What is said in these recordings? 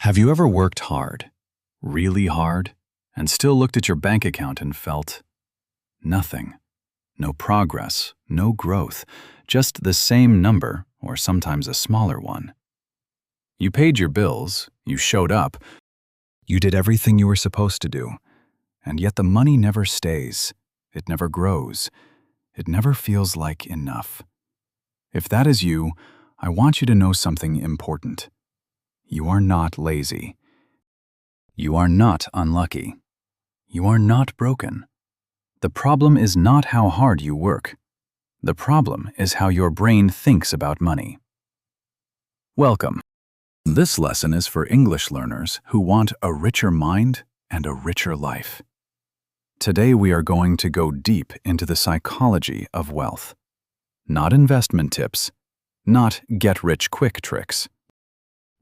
Have you ever worked hard, really hard, and still looked at your bank account and felt nothing? No progress, no growth, just the same number, or sometimes a smaller one. You paid your bills, you showed up, you did everything you were supposed to do, and yet the money never stays, it never grows, it never feels like enough. If that is you, I want you to know something important. You are not lazy. You are not unlucky. You are not broken. The problem is not how hard you work. The problem is how your brain thinks about money. Welcome. This lesson is for English learners who want a richer mind and a richer life. Today we are going to go deep into the psychology of wealth. Not investment tips, not get-rich-quick tricks.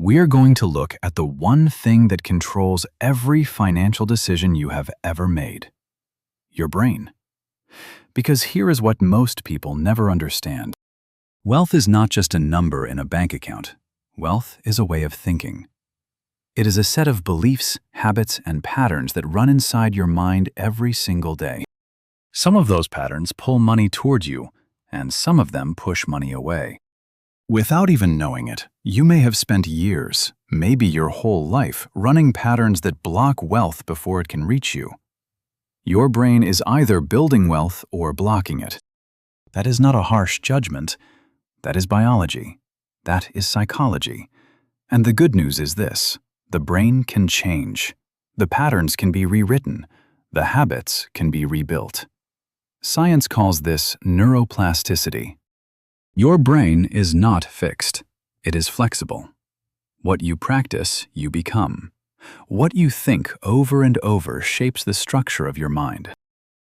We are going to look at the one thing that controls every financial decision you have ever made: your brain. Because here is what most people never understand. Wealth is not just a number in a bank account. Wealth is a way of thinking. It is a set of beliefs, habits, and patterns that run inside your mind every single day. Some of those patterns pull money toward you, and some of them push money away. Without even knowing it, you may have spent years, maybe your whole life, running patterns that block wealth before it can reach you. Your brain is either building wealth or blocking it. That is not a harsh judgment. That is biology. That is psychology. And the good news is this: the brain can change. The patterns can be rewritten. The habits can be rebuilt. Science calls this neuroplasticity. Your brain is not fixed. It is flexible. What you practice, you become. What you think over and over shapes the structure of your mind.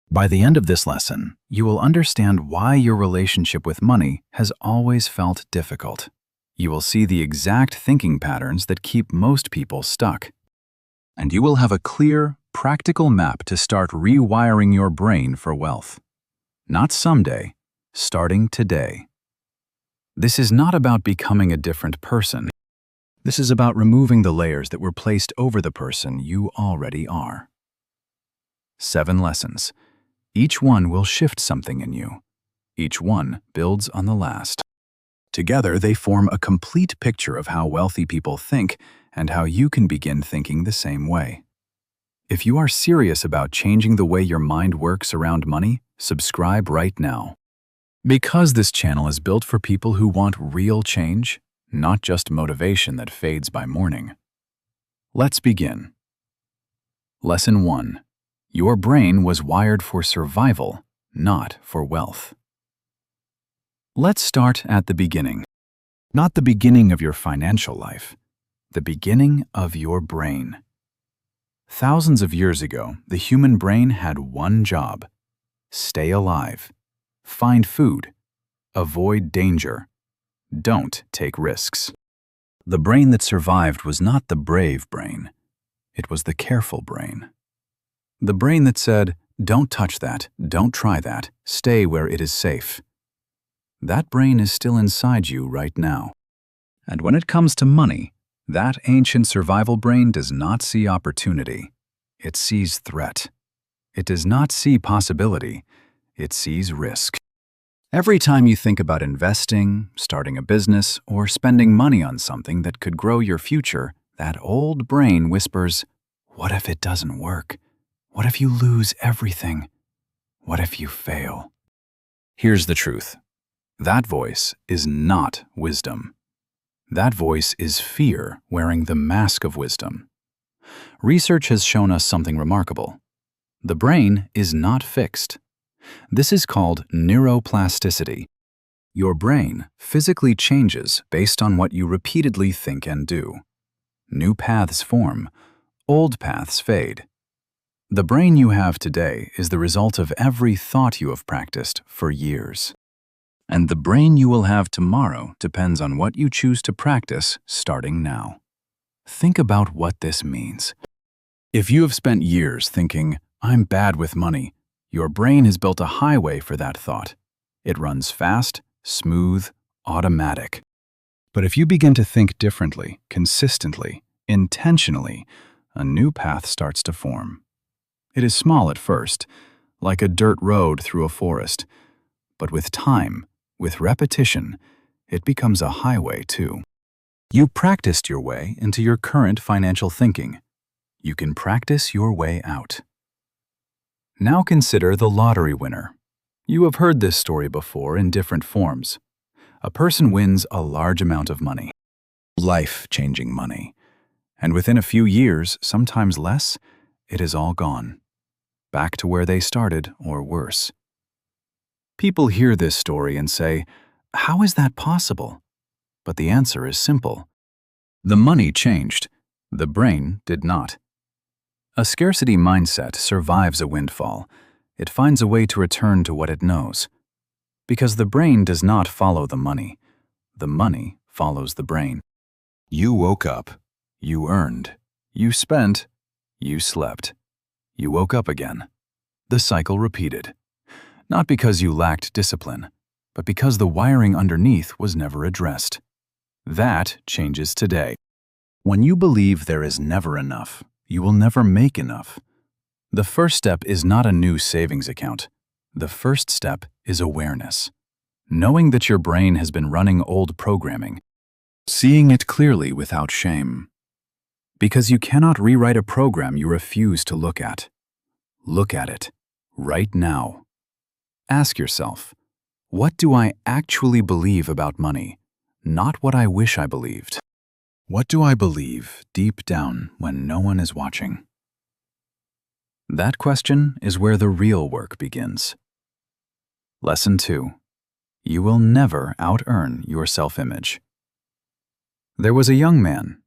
By the end of this lesson, you will understand why your relationship with money has always felt difficult. You will see the exact thinking patterns that keep most people stuck. And you will have a clear, practical map to start rewiring your brain for wealth. Not someday, starting today. This is not about becoming a different person. This is about removing the layers that were placed over the person you already are. 7 lessons. Each one will shift something in you. Each one builds on the last. Together, they form a complete picture of how wealthy people think and how you can begin thinking the same way. If you are serious about changing the way your mind works around money, subscribe right now. Because this channel is built for people who want real change, not just motivation that fades by morning. Let's begin. Lesson 1. Your brain was wired for survival, not for wealth. Let's start at the beginning. Not the beginning of your financial life, the beginning of your brain. Thousands of years ago, the human brain had one job: stay alive. Find food. Avoid danger. Don't take risks. The brain that survived was not the brave brain. It was the careful brain. The brain that said, "Don't touch that, don't try that, stay where it is safe." That brain is still inside you right now. And when it comes to money, that ancient survival brain does not see opportunity. It sees threat. It does not see possibility. It sees risk. Every time you think about investing, starting a business, or spending money on something that could grow your future, that old brain whispers, "What if it doesn't work? What if you lose everything? What if you fail?" Here's the truth. That voice is not wisdom. That voice is fear wearing the mask of wisdom. Research has shown us something remarkable. The brain is not fixed. This is called neuroplasticity. Your brain physically changes based on what you repeatedly think and do. New paths form, old paths fade. The brain you have today is the result of every thought you have practiced for years. And the brain you will have tomorrow depends on what you choose to practice starting now. Think about what this means. If you have spent years thinking, "I'm bad with money," your brain has built a highway for that thought. It runs fast, smooth, automatic. But if you begin to think differently, consistently, Intentionally, a new path starts to form. It is small at first, like a dirt road through a forest, but with time, with repetition, it becomes a highway too. You practiced your way into your current financial thinking. You can practice your way out. Now consider the lottery winner. You have heard this story before in different forms. A person wins a large amount of money, life-changing money, and within a few years, sometimes less, it is all gone, back to where they started or worse. People hear this story and say, "How is that possible?" But the answer is simple. The money changed. The brain did not. A scarcity mindset survives a windfall. It finds a way to return to what it knows. Because the brain does not follow the money follows the brain. You woke up. You earned. You spent. You slept. You woke up again. The cycle repeated. Not because you lacked discipline, but because the wiring underneath was never addressed. That changes today. When you believe there is never enough, you will never make enough. The first step is not a new savings account. The first step is awareness. Knowing that your brain has been running old programming. Seeing it clearly without shame. Because you cannot rewrite a program you refuse to look at. Look at it, right now. Ask yourself, what do I actually believe about money? Not what I wish I believed. What do I believe deep down when no one is watching? That question is where the real work begins. Lesson 2. You will never out-earn your self-image. There was a young man.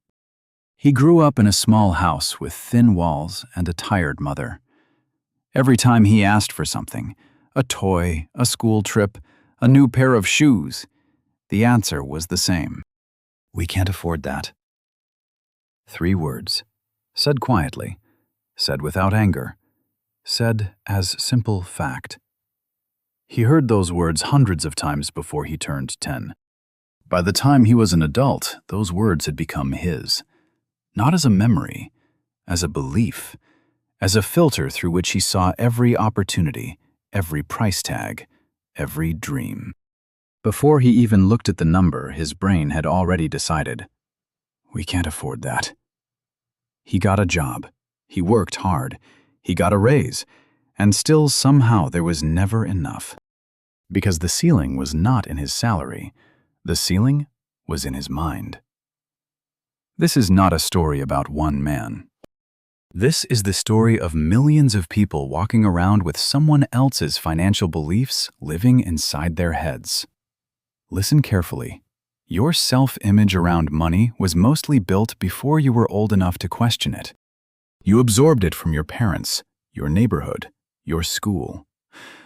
He grew up in a small house with thin walls and a tired mother. Every time he asked for something, a toy, a school trip, a new pair of shoes, the answer was the same. We can't afford that. 3 words, said quietly, said without anger, said as simple fact. He heard those words hundreds of times before he turned 10. By the time he was an adult, those words had become his. Not as a memory, as a belief, as a filter through which he saw every opportunity, every price tag, every dream. Before he even looked at the number, his brain had already decided, we can't afford that. He got a job, he worked hard, he got a raise, and still somehow there was never enough. Because the ceiling was not in his salary, the ceiling was in his mind. This is not a story about one man. This is the story of millions of people walking around with someone else's financial beliefs living inside their heads. Listen carefully. Your self-image around money was mostly built before you were old enough to question it. You absorbed it from your parents, your neighborhood, your school,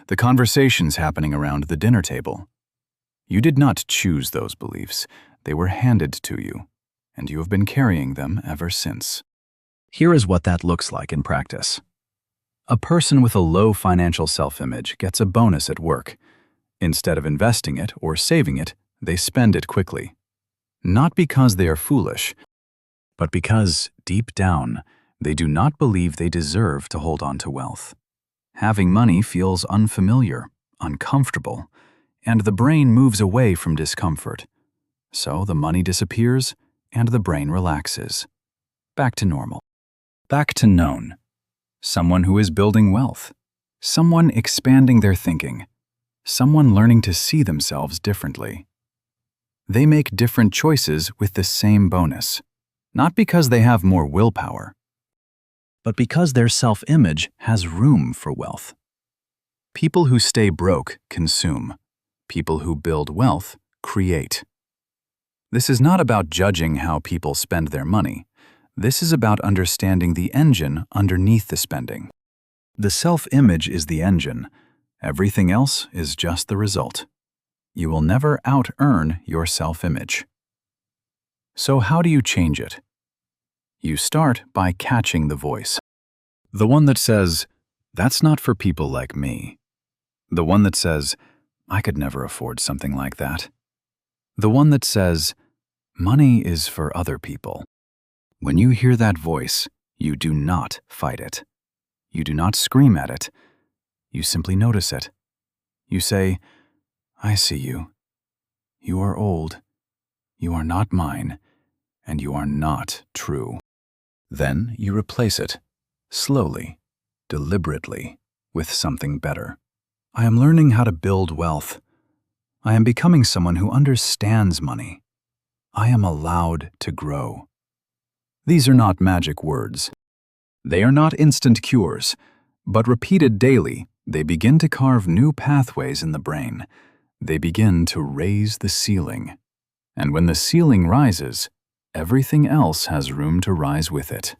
the conversations happening around the dinner table. You did not choose those beliefs. They were handed to you, and you have been carrying them ever since. Here is what that looks like in practice. A person with a low financial self-image gets a bonus at work. Instead of investing it or saving it, they spend it quickly. Not because they are foolish, but because, deep down, they do not believe they deserve to hold on to wealth. Having money feels unfamiliar, uncomfortable, and the brain moves away from discomfort. So the money disappears, and the brain relaxes. Back to normal. Back to known. Someone who is building wealth. Someone expanding their thinking. Someone learning to see themselves differently. They make different choices with the same bonus, not because they have more willpower, but because their self-image has room for wealth. People who stay broke consume. People who build wealth create. This is not about judging how people spend their money. This is about understanding the engine underneath the spending. The self-image is the engine. Everything else is just the result. You will never out-earn your self-image. So how do you change it? You start by catching the voice. The one that says, that's not for people like me. The one that says, I could never afford something like that. The one that says, money is for other people. When you hear that voice, you do not fight it. You do not scream at it. You simply notice it. You say, "I see you. You are old. You are not mine, and you are not true." Then you replace it, slowly, deliberately, with something better. I am learning how to build wealth. I am becoming someone who understands money. I am allowed to grow. These are not magic words. They are not instant cures, but repeated daily, they begin to carve new pathways in the brain. They begin to raise the ceiling. And when the ceiling rises, everything else has room to rise with it.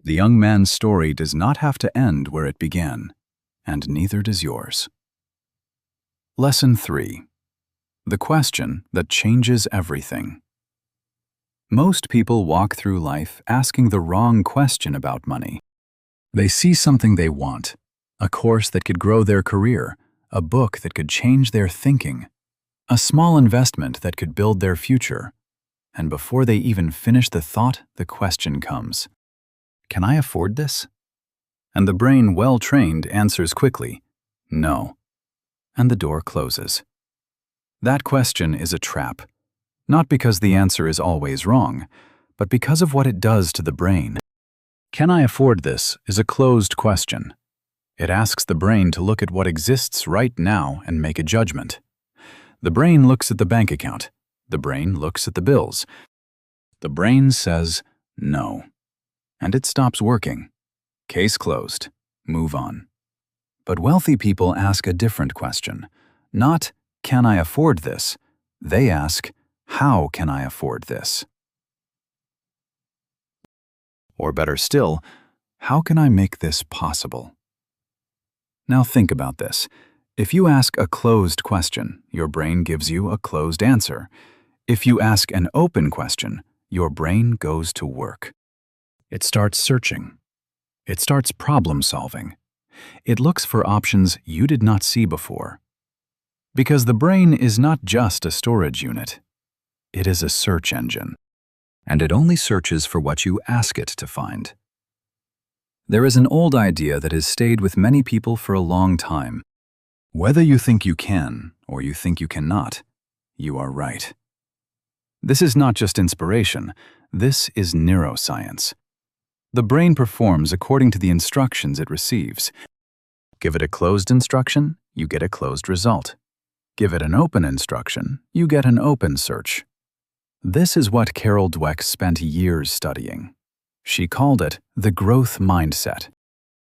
The young man's story does not have to end where it began, and neither does yours. Lesson 3. The question that changes everything. Most people walk through life asking the wrong question about money. They see something they want, a course that could grow their career, a book that could change their thinking, a small investment that could build their future. And before they even finish the thought, the question comes, "Can I afford this?" And the brain, well-trained, answers quickly, "No." And the door closes. That question is a trap, not because the answer is always wrong, but because of what it does to the brain. "Can I afford this?" is a closed question. It asks the brain to look at what exists right now and make a judgment. The brain looks at the bank account. The brain looks at the bills. The brain says, "No." And it stops working. Case closed. Move on. But wealthy people ask a different question. Not, "Can I afford this?" They ask, "How can I afford this?" Or better still, "How can I make this possible?" Now think about this. If you ask a closed question, your brain gives you a closed answer. If you ask an open question, your brain goes to work. It starts searching. It starts problem solving. It looks for options you did not see before. Because the brain is not just a storage unit. It is a search engine. And it only searches for what you ask it to find. There is an old idea that has stayed with many people for a long time. Whether you think you can or you think you cannot, you are right. This is not just inspiration. This is neuroscience. The brain performs according to the instructions it receives. Give it a closed instruction, you get a closed result. Give it an open instruction, you get an open search. This is what Carol Dweck spent years studying. She called it the growth mindset.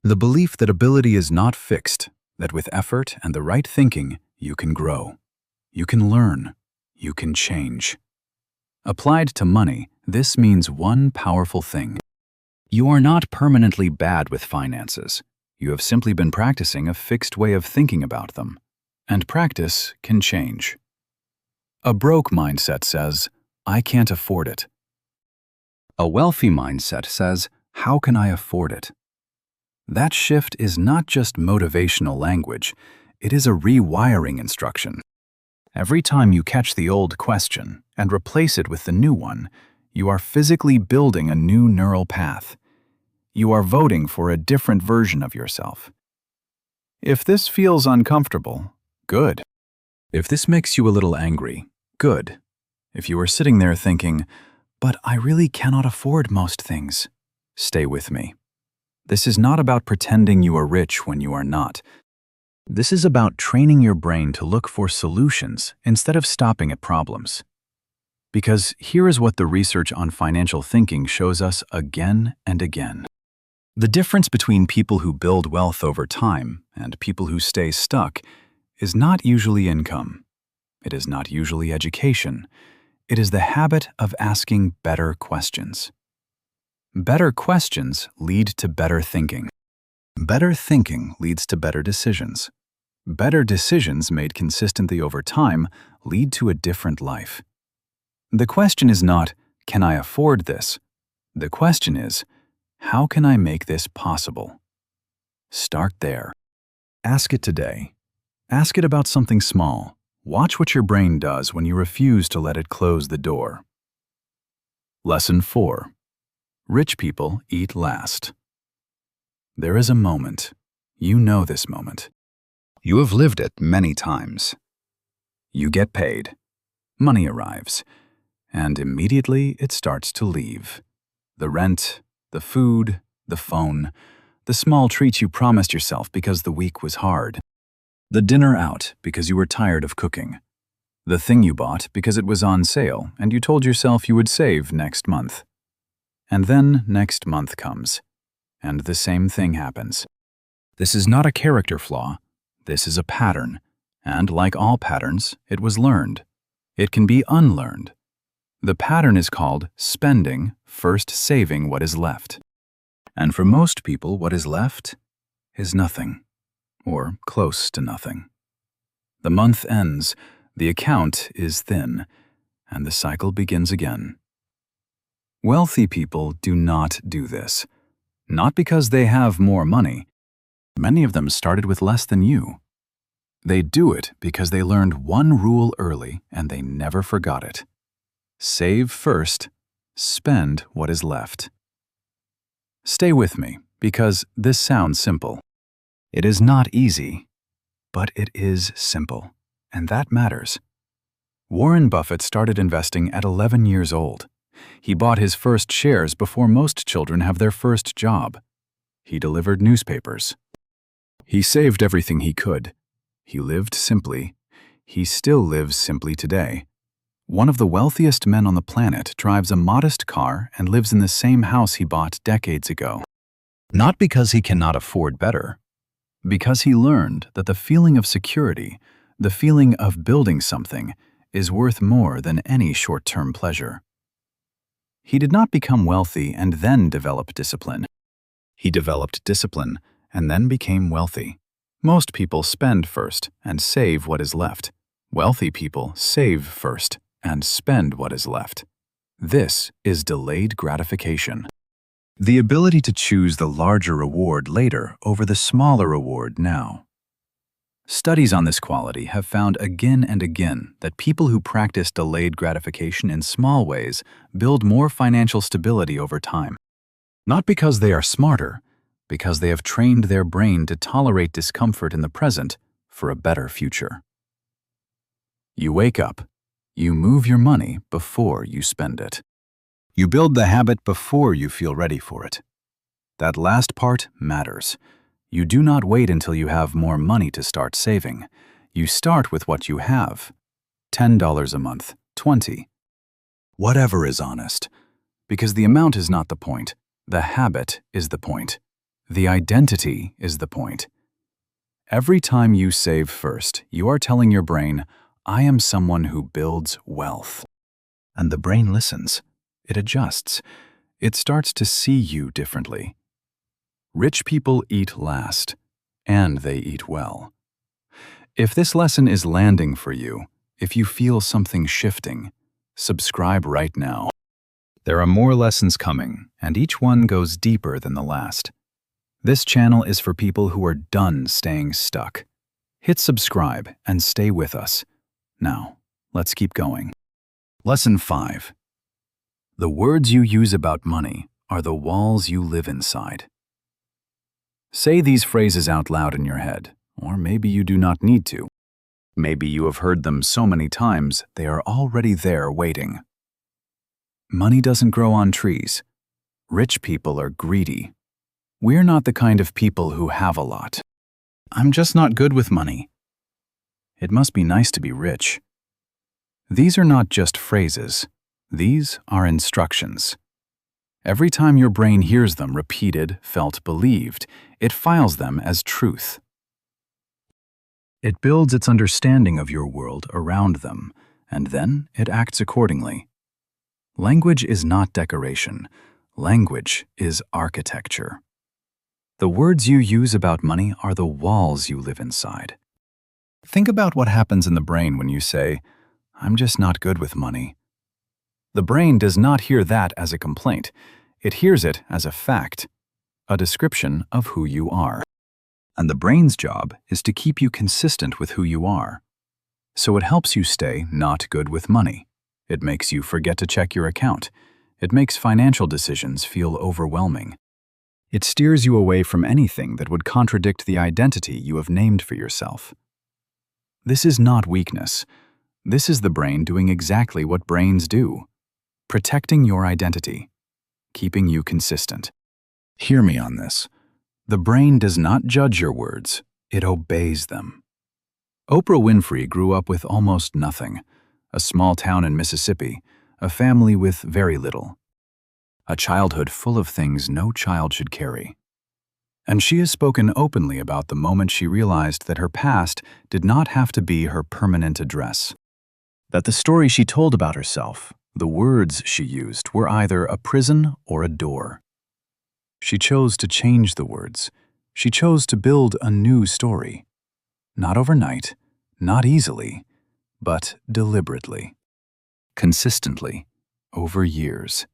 The belief that ability is not fixed, that with effort and the right thinking, you can grow. You can learn. You can change. Applied to money, this means one powerful thing. You are not permanently bad with finances. You have simply been practicing a fixed way of thinking about them. And practice can change. A broke mindset says, "I can't afford it." A wealthy mindset says, "How can I afford it?" That shift is not just motivational language, it is a rewiring instruction. Every time you catch the old question and replace it with the new one, you are physically building a new neural path. You are voting for a different version of yourself. If this feels uncomfortable, good. If this makes you a little angry, good. If you are sitting there thinking, "But I really cannot afford most things," stay with me. This is not about pretending you are rich when you are not. This is about training your brain to look for solutions instead of stopping at problems. Because here is what the research on financial thinking shows us again and again. The difference between people who build wealth over time and people who stay stuck is not usually income. It is not usually education. It is the habit of asking better questions. Better questions lead to better thinking. Better thinking leads to better decisions. Better decisions made consistently over time lead to a different life. The question is not, "Can I afford this?" The question is, "How can I make this possible?" Start there. Ask it today. Ask it about something small. Watch what your brain does when you refuse to let it close the door. Lesson 4. Rich people eat last. There is a moment. You know this moment. You have lived it many times. You get paid. Money arrives. And immediately it starts to leave. The rent, the food, the phone, the small treats you promised yourself because the week was hard. The dinner out because you were tired of cooking. The thing you bought because it was on sale and you told yourself you would save next month. And then next month comes, and the same thing happens. This is not a character flaw. This is a pattern, and like all patterns, it was learned. It can be unlearned. The pattern is called spending, first saving what is left. And for most people, what is left is nothing, or close to nothing. The month ends, the account is thin, and the cycle begins again. Wealthy people do not do this. Not because they have more money. Many of them started with less than you. They do it because they learned one rule early and they never forgot it. Save first, spend what is left. Stay with me, because this sounds simple. It is not easy, but it is simple, and that matters. Warren Buffett started investing at 11 years old. He bought his first shares before most children have their first job. He delivered newspapers. He saved everything he could. He lived simply. He still lives simply today. One of the wealthiest men on the planet drives a modest car and lives in the same house he bought decades ago. Not because he cannot afford better, because he learned that the feeling of security, the feeling of building something, is worth more than any short-term pleasure. He did not become wealthy and then develop discipline. He developed discipline and then became wealthy. Most people spend first and save what is left. Wealthy people save first and spend what is left. This is delayed gratification. The ability to choose the larger reward later over the smaller reward now. Studies on this quality have found again and again that people who practice delayed gratification in small ways build more financial stability over time. Not because they are smarter, because they have trained their brain to tolerate discomfort in the present for a better future. You wake up. You move your money before you spend it. You build the habit before you feel ready for it. That last part matters. You do not wait until you have more money to start saving. You start with what you have. $10 a month, $20. Whatever is honest. Because the amount is not the point. The habit is the point. The identity is the point. Every time you save first, you are telling your brain, I am someone who builds wealth. And the brain listens. It adjusts. It starts to see you differently. Rich people eat last, and they eat well. If this lesson is landing for you, if you feel something shifting, subscribe right now. There are more lessons coming, and each one goes deeper than the last. This channel is for people who are done staying stuck. Hit subscribe and stay with us. Now, let's keep going. Lesson 5. The words you use about money are the walls you live inside. Say these phrases out loud in your head, or maybe you do not need to. Maybe you have heard them so many times they are already there waiting. Money doesn't grow on trees. Rich people are greedy. We're not the kind of people who have a lot. I'm just not good with money. It must be nice to be rich. These are not just phrases. These are instructions. Every time your brain hears them repeated, felt, believed, it files them as truth. It builds its understanding of your world around them, and then it acts accordingly. Language is not decoration. Language is architecture. The words you use about money are the walls you live inside. Think about what happens in the brain when you say, I'm just not good with money. The brain does not hear that as a complaint. It hears it as a fact, a description of who you are. And the brain's job is to keep you consistent with who you are. So it helps you stay not good with money. It makes you forget to check your account. It makes financial decisions feel overwhelming. It steers you away from anything that would contradict the identity you have named for yourself. This is not weakness. This is the brain doing exactly what brains do, protecting your identity, keeping you consistent. Hear me on this. The brain does not judge your words, it obeys them. Oprah Winfrey grew up with almost nothing, a small town in Mississippi, a family with very little, a childhood full of things no child should carry. And she has spoken openly about the moment she realized that her past did not have to be her permanent address. That the story she told about herself, the words she used, were either a prison or a door. She chose to change the words. She chose to build a new story. Not overnight, not easily, but deliberately, consistently, over years.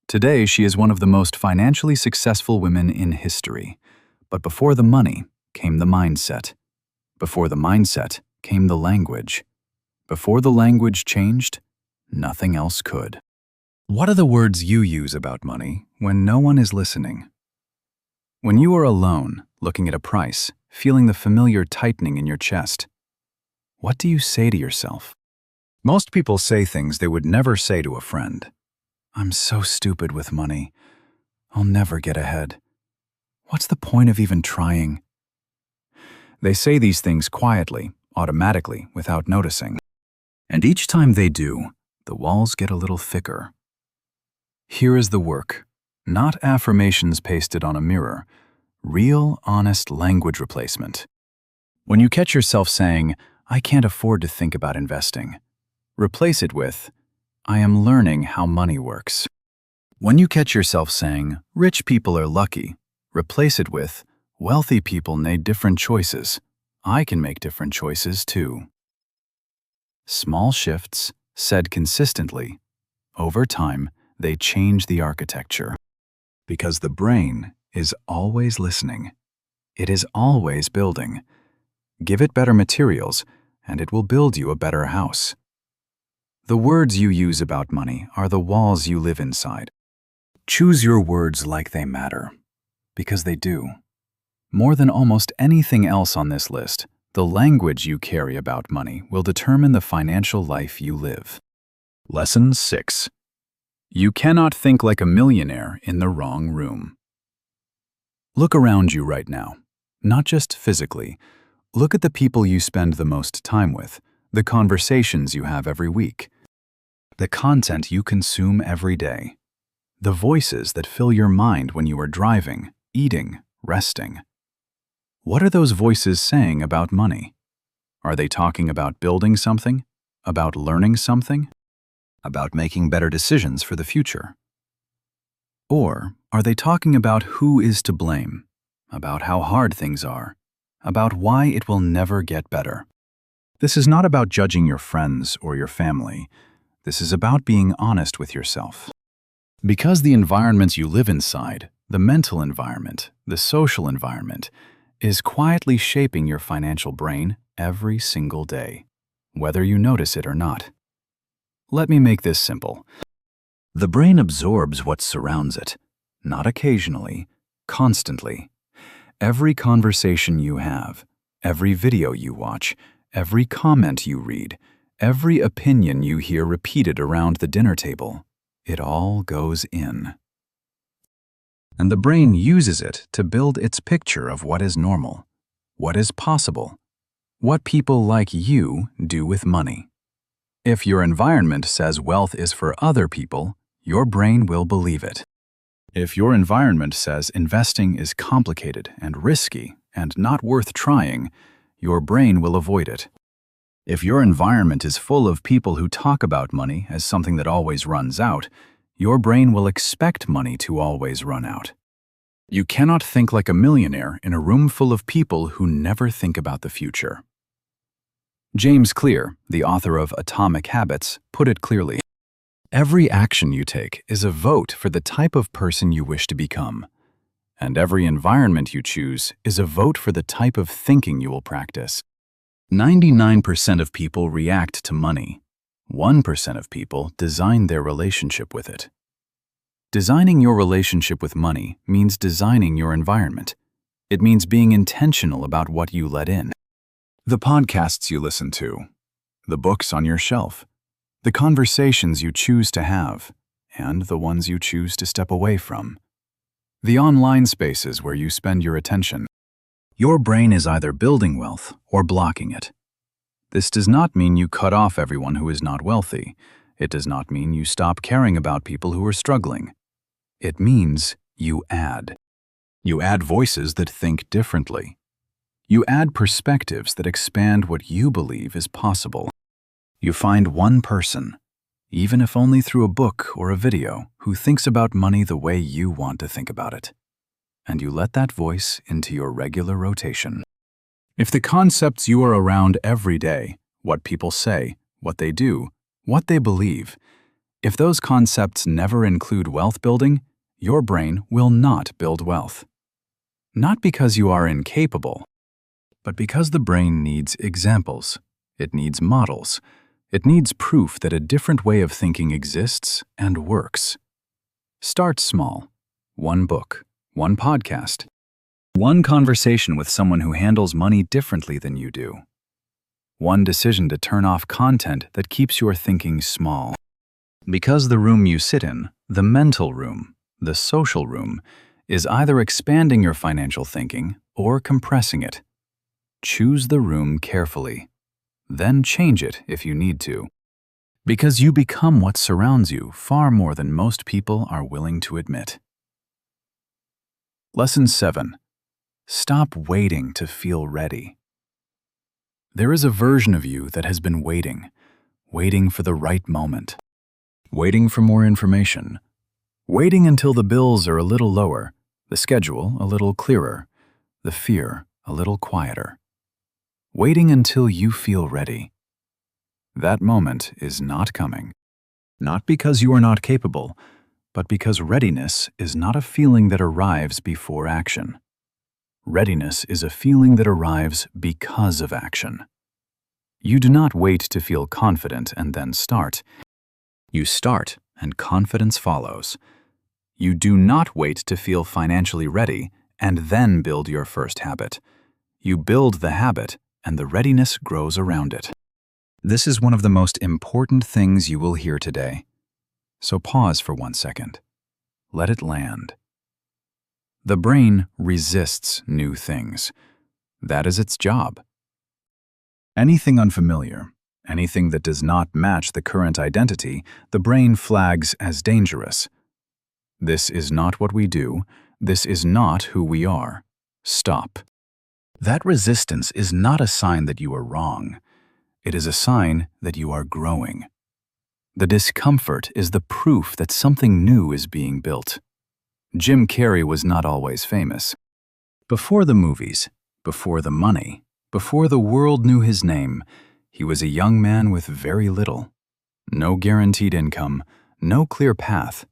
Today, she is one of the most financially successful women in history. But before the money came the mindset. Before the mindset came the language. Before the language changed, nothing else could. What are the words you use about money when no one is listening? When you are alone, looking at a price, feeling the familiar tightening in your chest, what do you say to yourself? Most people say things they would never say to a friend. I'm so stupid with money. I'll never get ahead. What's the point of even trying? They say these things quietly, automatically, without noticing. And each time they do, the walls get a little thicker. Here is the work. Not affirmations pasted on a mirror. Real, honest language replacement. When you catch yourself saying, I can't afford to think about investing, replace it with, I am learning how money works. When you catch yourself saying, rich people are lucky, replace it with, wealthy people made different choices. I can make different choices too. Small shifts, said consistently, over time, they change the architecture. Because the brain is always listening. It is always building. Give it better materials, and it will build you a better house. The words you use about money are the walls you live inside. Choose your words like they matter, because they do. More than almost anything else on this list, the language you carry about money will determine the financial life you live. Lesson 6. You cannot think like a millionaire in the wrong room. Look around you right now, not just physically. Look at the people you spend the most time with, the conversations you have every week, the content you consume every day, the voices that fill your mind when you are driving, eating, resting. What are those voices saying about money? Are they talking about building something? About learning something? About making better decisions for the future? Or are they talking about who is to blame? About how hard things are? About why it will never get better? This is not about judging your friends or your family. This is about being honest with yourself. Because the environments you live inside, the mental environment, the social environment, is quietly shaping your financial brain every single day, whether you notice it or not. Let me make this simple. The brain absorbs what surrounds it, not occasionally, constantly. Every conversation you have, every video you watch, every comment you read, every opinion you hear repeated around the dinner table, it all goes in. And the brain uses it to build its picture of what is normal, what is possible, what people like you do with money. If your environment says wealth is for other people, your brain will believe it. If your environment says investing is complicated and risky and not worth trying, your brain will avoid it. If your environment is full of people who talk about money as something that always runs out, your brain will expect money to always run out. You cannot think like a millionaire in a room full of people who never think about the future. James Clear, the author of Atomic Habits, put it clearly. Every action you take is a vote for the type of person you wish to become. And every environment you choose is a vote for the type of thinking you will practice. 99% of people react to money. 1% of people design their relationship with it. Designing your relationship with money means designing your environment. It means being intentional about what you let in. The podcasts you listen to, the books on your shelf, the conversations you choose to have, and the ones you choose to step away from. The online spaces where you spend your attention. Your brain is either building wealth or blocking it. This does not mean you cut off everyone who is not wealthy. It does not mean you stop caring about people who are struggling. It means you add. You add voices that think differently. You add perspectives that expand what you believe is possible. You find one person, even if only through a book or a video, who thinks about money the way you want to think about it. And you let that voice into your regular rotation. If the concepts you are around every day, what people say, what they do, what they believe, if those concepts never include wealth building, your brain will not build wealth. Not because you are incapable, but because the brain needs examples. It needs models. It needs proof that a different way of thinking exists and works. Start small. One book, one podcast, one conversation with someone who handles money differently than you do. One decision to turn off content that keeps your thinking small. Because the room you sit in, the mental room, the social room, is either expanding your financial thinking or compressing it. Choose the room carefully. Then change it if you need to. Because you become what surrounds you far more than most people are willing to admit. Lesson 7. Stop waiting to feel ready. There is a version of you that has been waiting for the right moment, waiting for more information, waiting until the bills are a little lower, the schedule a little clearer, the fear a little quieter. Waiting until you feel ready. That moment is not coming. Not because you are not capable, but because readiness is not a feeling that arrives before action. Readiness is a feeling that arrives because of action. You do not wait to feel confident and then start. You start and confidence follows. You do not wait to feel financially ready and then build your first habit. You build the habit and the readiness grows around it. This is one of the most important things you will hear today. So pause for 1 second. Let it land. The brain resists new things. That is its job. Anything unfamiliar, anything that does not match the current identity, the brain flags as dangerous. This is not what we do. This is not who we are. Stop. That resistance is not a sign that you are wrong. It is a sign that you are growing. The discomfort is the proof that something new is being built. Jim Carrey was not always famous. Before the movies, before the money, before the world knew his name, he was a young man with very little. No guaranteed income, no clear path.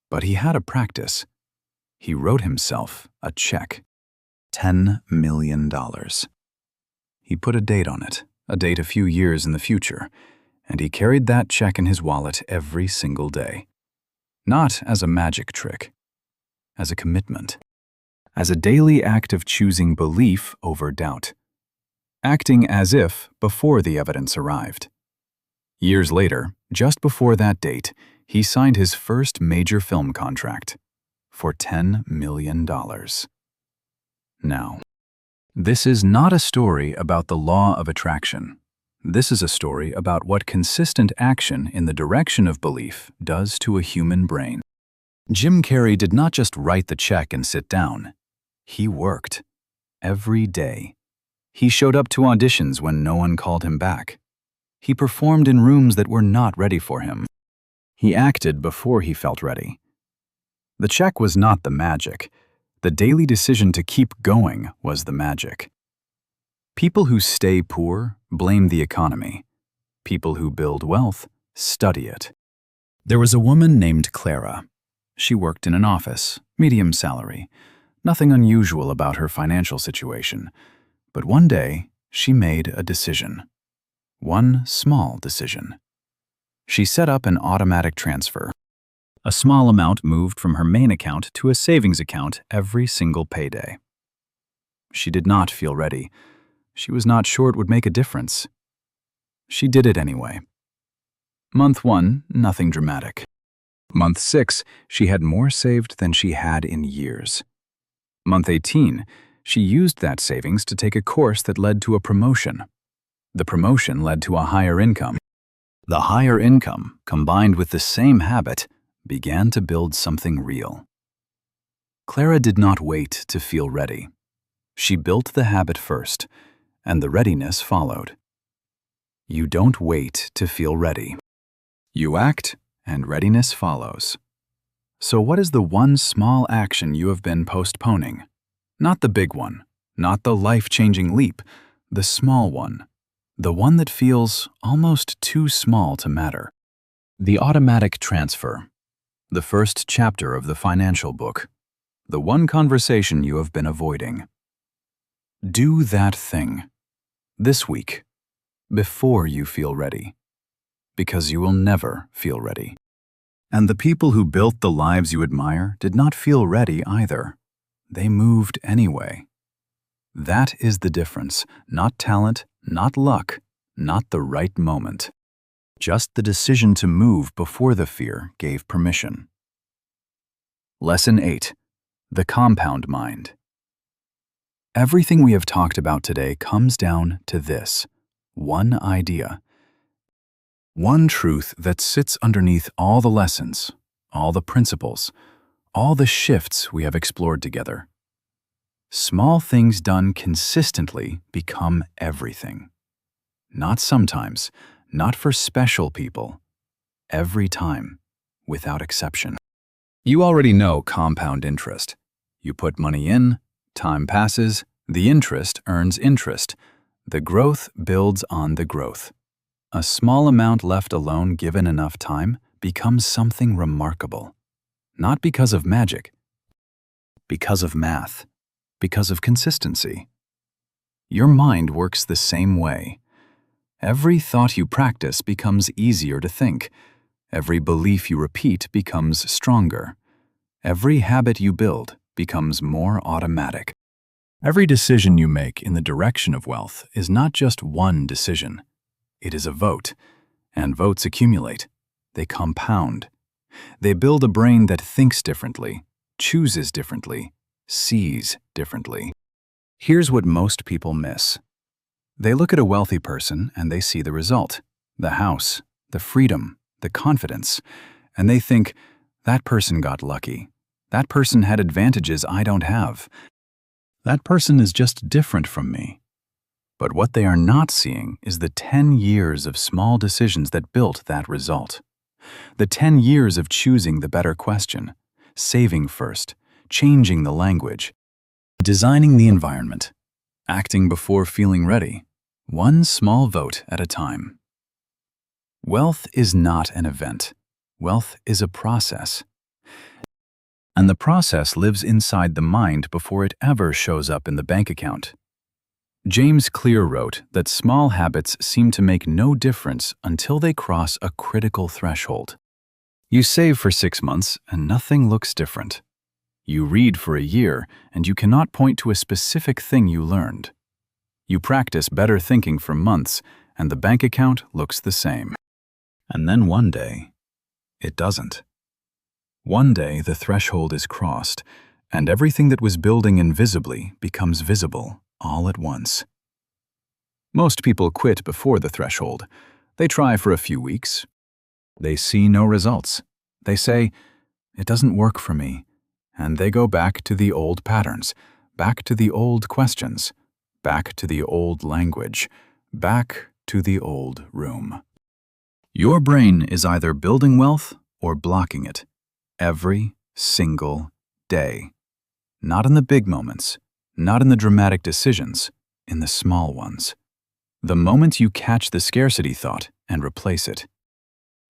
But he had a practice. He wrote himself a check. $10 million. He put a date on it, a date a few years in the future, and he carried that check in his wallet every single day. Not as a magic trick, as a commitment, as a daily act of choosing belief over doubt, acting as if before the evidence arrived. Years later, just before that date, he signed his first major film contract for $10 million. Now, this is not a story about the law of attraction. This is a story about what consistent action in the direction of belief does to a human brain. Jim Carrey did not just write the check and sit down. He worked. Every day. He showed up to auditions when no one called him back. He performed in rooms that were not ready for him. He acted before he felt ready. The check was not the magic. The daily decision to keep going was the magic. People who stay poor blame the economy. People who build wealth study it. There was a woman named Clara. She worked in an office, medium salary. Nothing unusual about her financial situation. But one day, she made a decision. One small decision. She set up an automatic transfer. A small amount moved from her main account to a savings account every single payday. She did not feel ready. She was not sure it would make a difference. She did it anyway. Month 1, nothing dramatic. Month 6, she had more saved than she had in years. Month 18, she used that savings to take a course that led to a promotion. The promotion led to a higher income. The higher income, combined with the same habit, began to build something real. Clara did not wait to feel ready. She built the habit first, and the readiness followed. You don't wait to feel ready. You act, and readiness follows. So what is the one small action you have been postponing? Not the big one, not the life-changing leap, the small one. The one that feels almost too small to matter. The automatic transfer. The first chapter of the financial book. The one conversation you have been avoiding. Do that thing. This week. Before you feel ready. Because you will never feel ready. And the people who built the lives you admire did not feel ready either. They moved anyway. That is the difference. Not talent, not luck, not the right moment. Just the decision to move before the fear gave permission. Lesson 8. The compound mind. Everything we have talked about today comes down to this. One idea. One truth that sits underneath all the lessons, all the principles, all the shifts we have explored together. Small things done consistently become everything. Not sometimes, not for special people. Every time, without exception. You already know compound interest. You put money in, time passes, the interest earns interest. The growth builds on the growth. A small amount left alone given enough time becomes something remarkable. Not because of magic, because of math, because of consistency. Your mind works the same way. Every thought you practice becomes easier to think. Every belief you repeat becomes stronger. Every habit you build becomes more automatic. Every decision you make in the direction of wealth is not just one decision. It is a vote, and votes accumulate. They compound. They build a brain that thinks differently, chooses differently, sees differently. Here's what most people miss. They look at a wealthy person and they see the result, the house, the freedom, the confidence, and they think, that person got lucky. That person had advantages I don't have. That person is just different from me. But what they are not seeing is the 10 years of small decisions that built that result. The 10 years of choosing the better question, saving first, changing the language, designing the environment, acting before feeling ready, one small vote at a time. Wealth is not an event. Wealth is a process. And the process lives inside the mind before it ever shows up in the bank account. James Clear wrote that small habits seem to make no difference until they cross a critical threshold. You save for 6 months and nothing looks different. You read for a year and you cannot point to a specific thing you learned. You practice better thinking for months and the bank account looks the same. And then one day, it doesn't. One day the threshold is crossed and everything that was building invisibly becomes visible all at once. Most people quit before the threshold. They try for a few weeks. They see no results. They say, it doesn't work for me. And they go back to the old patterns, back to the old questions, back to the old language, back to the old room. Your brain is either building wealth or blocking it. Every single day. Not in the big moments. Not in the dramatic decisions, in the small ones. The moment you catch the scarcity thought and replace it.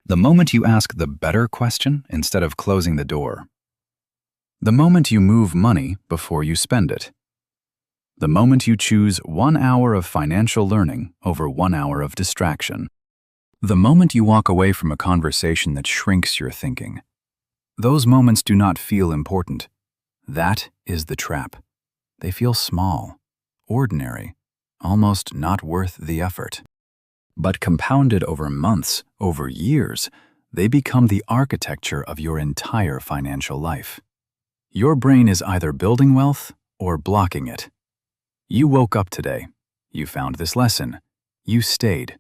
The moment you ask the better question instead of closing the door. The moment you move money before you spend it. The moment you choose 1 hour of financial learning over 1 hour of distraction. The moment you walk away from a conversation that shrinks your thinking. Those moments do not feel important. That is the trap. They feel small, ordinary, almost not worth the effort. But compounded over months, over years, they become the architecture of your entire financial life. Your brain is either building wealth or blocking it. You woke up today. You found this lesson. You stayed.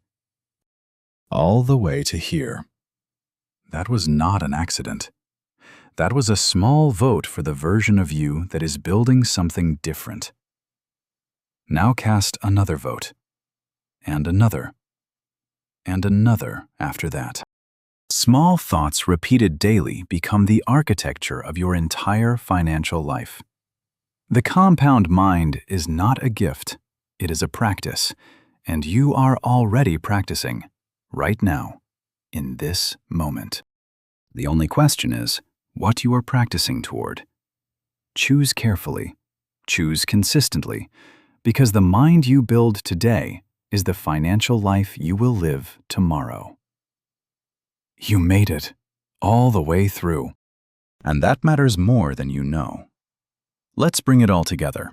All the way to here. That was not an accident. That was a small vote for the version of you that is building something different. Now cast another vote, and another after that. Small thoughts repeated daily become the architecture of your entire financial life. The compound mind is not a gift, it is a practice, and you are already practicing, right now, in this moment. The only question is what you are practicing toward. Choose carefully, choose consistently, because the mind you build today is the financial life you will live tomorrow. You made it, all the way through. And that matters more than you know. Let's bring it all together.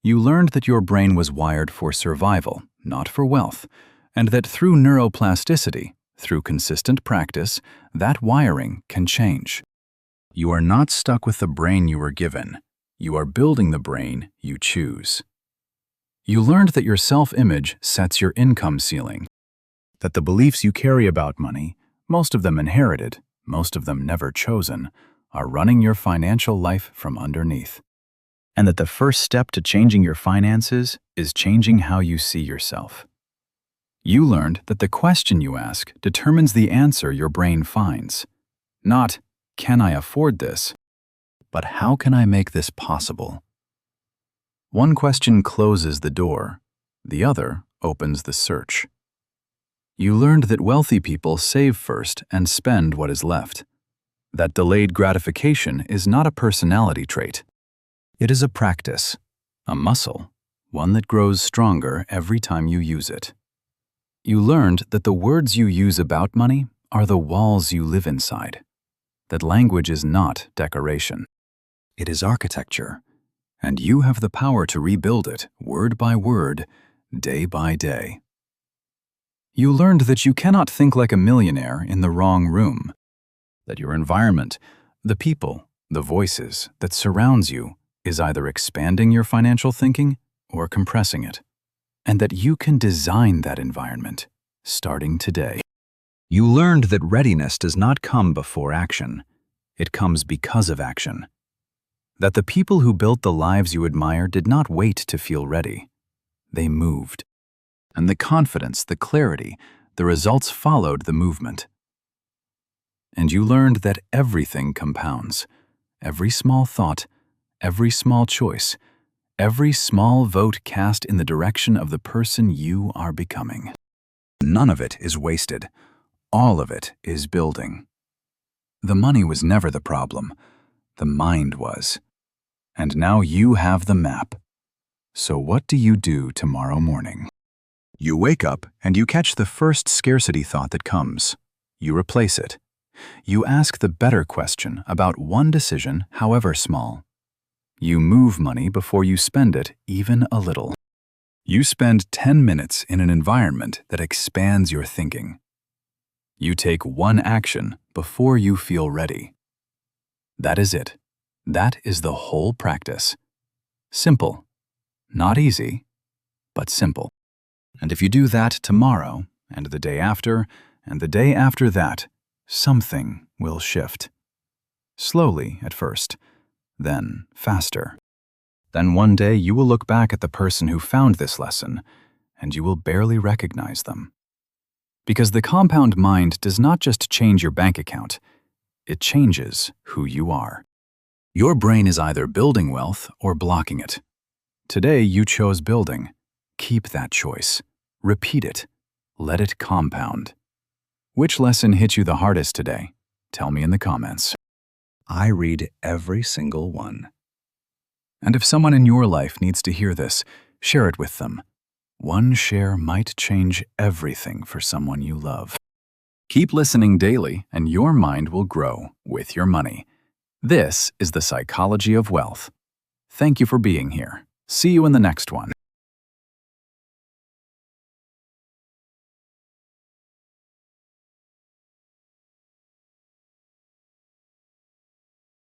You learned that your brain was wired for survival, not for wealth, and that through neuroplasticity, through consistent practice, that wiring can change. You are not stuck with the brain you were given. You are building the brain you choose. You learned that your self-image sets your income ceiling, that the beliefs you carry about money, most of them inherited, most of them never chosen, are running your financial life from underneath. And that the first step to changing your finances is changing how you see yourself. You learned that the question you ask determines the answer your brain finds. Not, can I afford this? But how can I make this possible? One question closes the door, the other opens the search. You learned that wealthy people save first and spend what is left. That delayed gratification is not a personality trait. It is a practice, a muscle, one that grows stronger every time you use it. You learned that the words you use about money are the walls you live inside. That language is not decoration. It is architecture, and you have the power to rebuild it word by word, day by day. You learned that you cannot think like a millionaire in the wrong room. That your environment, the people, the voices that surrounds you is either expanding your financial thinking or compressing it. And that you can design that environment, starting today. You learned that readiness does not come before action. It comes because of action. That the people who built the lives you admire did not wait to feel ready. They moved. And the confidence, the clarity, the results followed the movement. And you learned that everything compounds. Every small thought, every small choice, every small vote cast in the direction of the person you are becoming. None of it is wasted. All of it is building. The money was never the problem. The mind was. And now you have the map. So what do you do tomorrow morning? You wake up and you catch the first scarcity thought that comes. You replace it. You ask the better question about one decision, however small. You move money before you spend it even a little. You spend 10 minutes in an environment that expands your thinking. You take one action before you feel ready. That is it. That is the whole practice. Simple. Not easy, but simple. And if you do that tomorrow, and the day after, and the day after that, something will shift. Slowly at first, then faster. Then one day you will look back at the person who found this lesson, and you will barely recognize them. Because the compound mind does not just change your bank account, it changes who you are. Your brain is either building wealth or blocking it. Today you chose building. Keep that choice. Repeat it. Let it compound. Which lesson hit you the hardest today? Tell me in the comments. I read every single one. And if someone in your life needs to hear this, share it with them. One share might change everything for someone you love. Keep listening daily, and your mind will grow with your money. This is the psychology of wealth. Thank you for being here. See you in the next one.